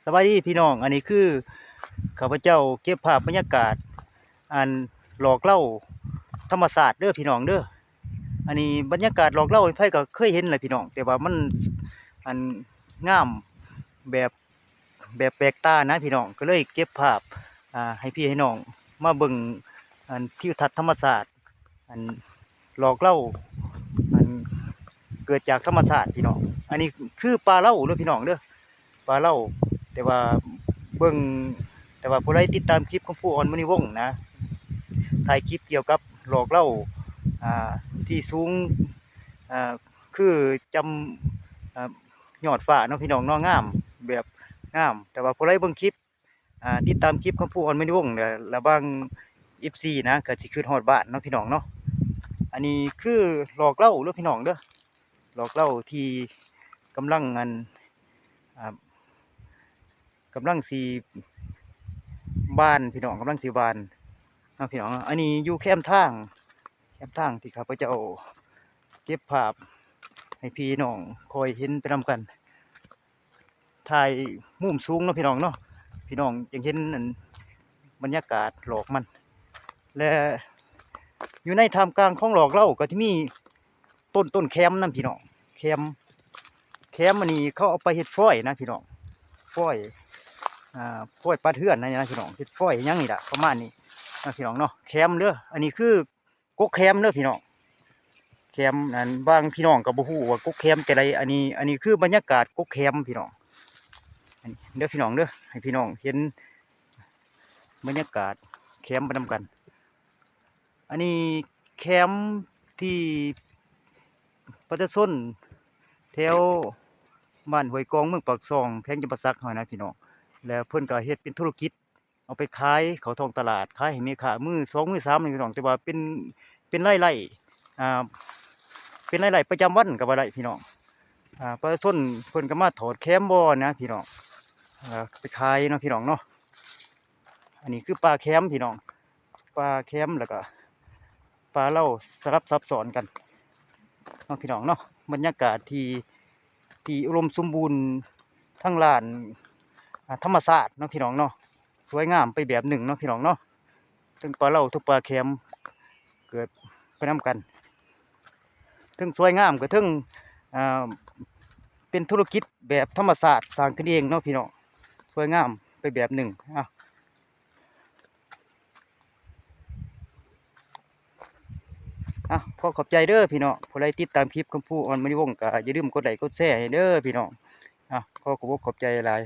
สบายดีพี่น้องอันนี้คือข้าพเจ้าเก็บภาพบรรยากาศอันหลอกเล่าธรรมศาสตร์เด้อพี่น้องเด้ออันนี้บรรยากาศหลอกเล่าไผก็เคยเห็นแหละพี่น้องแต่ว่ามันอันงามแบบแปลกตานะพี่น้องก็เลยเก็บภาพให้พี่ให้น้องมาเบิ่งอันทิวทัศน์ธรรมศาสตร์อันหลอกเล่าอันเกิดจากธรรมศาสตร์พี่น้องอันนี้คือปลาเล่าเด้อพี่น้องเด้อปลาเล่า แต่ว่าเบิ่งแต่ว่าผู้ใดติดตามคลิปของผู้อ่อนมณีวงศ์นะถ่ายคลิปเกี่ยวกับหลอกเล่าอ่าที่สูงอ่าคือจำยอดฟ้าเนาะพี่น้องเนาะงามแบบงามแต่ว่าผู้ใดเบิ่งคลิปติดตามคลิปของผู้อ่อนมณีวงศ์เนี่ยแล้วบาง FC นะก็สิคิดฮอดบ้านเนาะพี่น้องเนาะอันนี้คือหลอกเล่าเด้อพี่น้องเด้อหลอกเล่าที่กำลังอ่ากำลังสีบ้านพี่น้องกำลังสีบ้านนะพี่น้องอันนี้อยู่แคมป์ทางที่ข้าพเจ้าเก็บภาพให้พี่น้องคอยเห็นไปนำกันถ่ายมุมสูงเนาะพี่น้องเนาะพี่น้องยังเห็นบรรยากาศหลอกมันและอยู่ในท่ามกลางของหลอกเล่าก็จะมีต้นแคมนั่นพี่น้องแคมอันนี้เขาเอาไปเฮ็ดฝ้อยนะพี่น้องฝ้อยฝ้อยปลาเทือนนะพี่น้องเฮ็ดฝ้อยหยังนี่ล่ะประมาณนี้นะพี่น้องเนาะแคมเด้ออันนี้คือกกแคมเด้อพี่น้องแคมนั้นบางพี่น้องก็บ่ฮู้ว่ากกแคมจะไดอันนี้คือบรรยากาศกกแคมพี่น้องอันนี้เด้อพี่น้องเด้อให้พี่น้องเห็นบรรยากาศแคมไปนำกันอันนี้แคมที่ปัตตาส้นแถวบ้านห้วยกองเมืองปากซองแพงจำปาสักเฮานะพี่น้องแล้วเพิ่นก็เฮ็ดเป็นธุรกิจเอาไปขายเขาท้องตลาดขายให้แม่ค้ามื้อ2มื้อ3นี่พี่น้องแต่ว่าเป็นรายได้อ่าเป็นรายได้ประจำวันก็ว่าได้พี่น้องประชาชนเพิ่นก็มาถอดแคมบ่นะพี่น้องไปขายเนาะพี่น้องเนาะอันนี้คือปลาแคมพี่น้องปลาแคมแล้วก็ปลาเล่าสลับซับซ้อนกันเนาะพี่น้องเนาะบรรยากาศที่อุดมสมบูรณ์ทั้งลานธรรมชาติเนาะพี่น้องเนาะสวยงามไปแบบหนึ่งเนาะพี่น้องเนาะทั้งปลาเล่าทั้งปลาแคมเกิดไปนำกันทั้งสวยงามก็ทั้งอ่าเป็นธุรกิจแบบธรรมชาติสร้างขึ้นเองเนาะพี่น้องสวยงามไปแบบหนึ่งขอขอบใจเด้อพี่น้องผู้ใดติดตามคลิปของผู้อ่อนมณีวงศ์ก็อย่าลืมกดไลค์กดแชร์ให้เด้อพี่น้องขอขอบใจหลาย